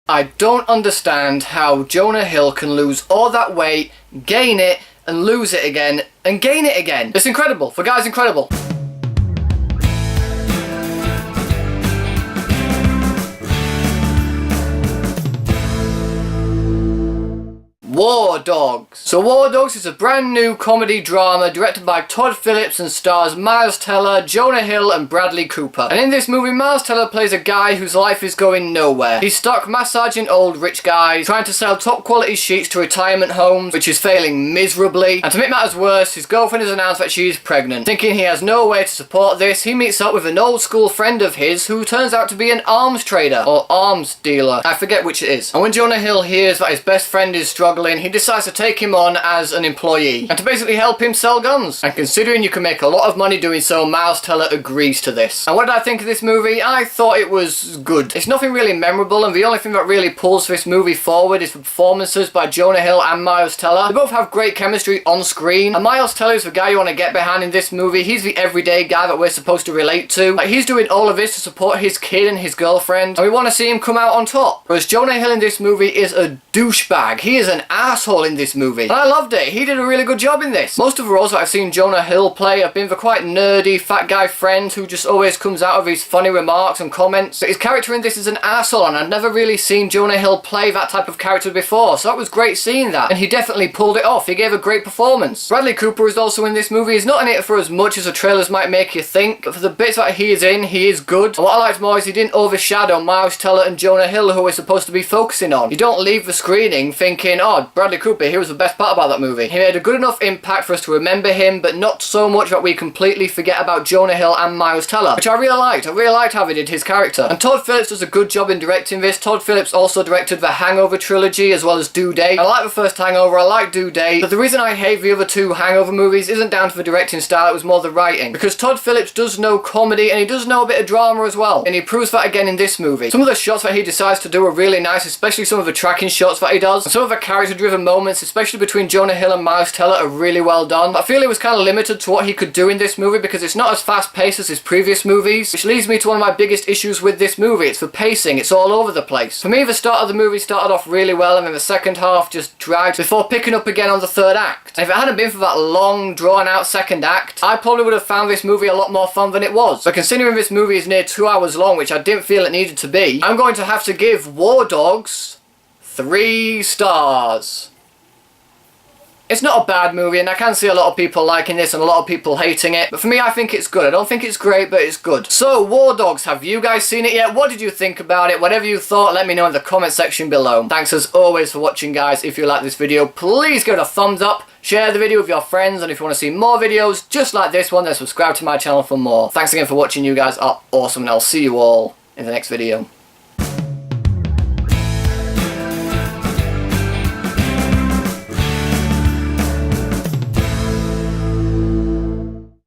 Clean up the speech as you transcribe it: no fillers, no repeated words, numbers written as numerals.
I don't understand how Jonah Hill can lose all that weight, gain it, and lose it again, and gain it again. It's incredible. The guy's incredible. War Dogs. So War Dogs is a brand new comedy drama directed by Todd Phillips and stars Miles Teller, Jonah Hill and Bradley Cooper. And in this movie, Miles Teller plays a guy whose life is going nowhere. He's stuck massaging old rich guys, trying to sell top quality sheets to retirement homes, which is failing miserably. And to make matters worse, his girlfriend has announced that she is pregnant. Thinking he has no way to support this, he meets up with an old school friend of his who turns out to be an arms trader, or arms dealer. I forget which it is. And when Jonah Hill hears that his best friend is struggling, he decides to take him on as an employee and to basically help him sell guns. And considering you can make a lot of money doing so, Miles Teller agrees to this. And what did I think of this movie? I thought it was good. It's nothing really memorable, and the only thing that really pulls this movie forward is the performances by Jonah Hill and Miles Teller. They both have great chemistry on screen, and Miles Teller is the guy you want to get behind in this movie. He's the everyday guy that we're supposed to relate to. Like, he's doing all of this to support his kid and his girlfriend, and we want to see him come out on top. Whereas Jonah Hill in this movie is a douchebag. He is an asshole in this movie. And I loved it. He did a really good job in this. Most of the roles that I've seen Jonah Hill play have been the quite nerdy, fat guy friend who just always comes out of his funny remarks and comments. But his character in this is an asshole, and I've never really seen Jonah Hill play that type of character before, so that was great seeing that. And he definitely pulled it off. He gave a great performance. Bradley Cooper is also in this movie. He's not in it for as much as the trailers might make you think, but for the bits that he is in, he is good. And what I liked more is he didn't overshadow Miles Teller and Jonah Hill, who we're supposed to be focusing on. You don't leave the screening thinking, oh, Bradley Cooper, he was the best part about that movie. He made a good enough impact for us to remember him, but not so much that we completely forget about Jonah Hill and Miles Teller, which I really liked. I really liked how they did his character. And Todd Phillips does a good job in directing this. Todd Phillips also directed the Hangover trilogy as well as Due Date. I like the first Hangover, I like Due Date, but the reason I hate the other two Hangover movies isn't down to the directing style, it was more the writing. Because Todd Phillips does know comedy and he does know a bit of drama as well, and he proves that again in this movie. Some of the shots that he decides to do are really nice, especially some of the tracking shots that he does, and some of the character driven moments, especially between Jonah Hill and Miles Teller, are really well done. I feel he was kind of limited to what he could do in this movie because it's not as fast paced as his previous movies, which leads me to one of my biggest issues with this movie. It's the pacing. It's all over the place. For me, the start of the movie started off really well, and then the second half just dragged before picking up again on the third act. And if it hadn't been for that long, drawn out second act, I probably would have found this movie a lot more fun than it was. But considering this movie is near 2 hours long, which I didn't feel it needed to be, I'm going to have to give War Dogs 3 stars. It's not a bad movie, and I can see a lot of people liking this and a lot of people hating it, but for me I think it's good. I don't think it's great, but it's good. So, War Dogs, have you guys seen it yet? What did you think about it? Whatever you thought, let me know in the comment section below. Thanks as always for watching, guys. If you like this video, please give it a thumbs up, share the video with your friends, and if you want to see more videos just like this one, then subscribe to my channel for more. Thanks again for watching. You guys are awesome, and I'll see you all in the next video.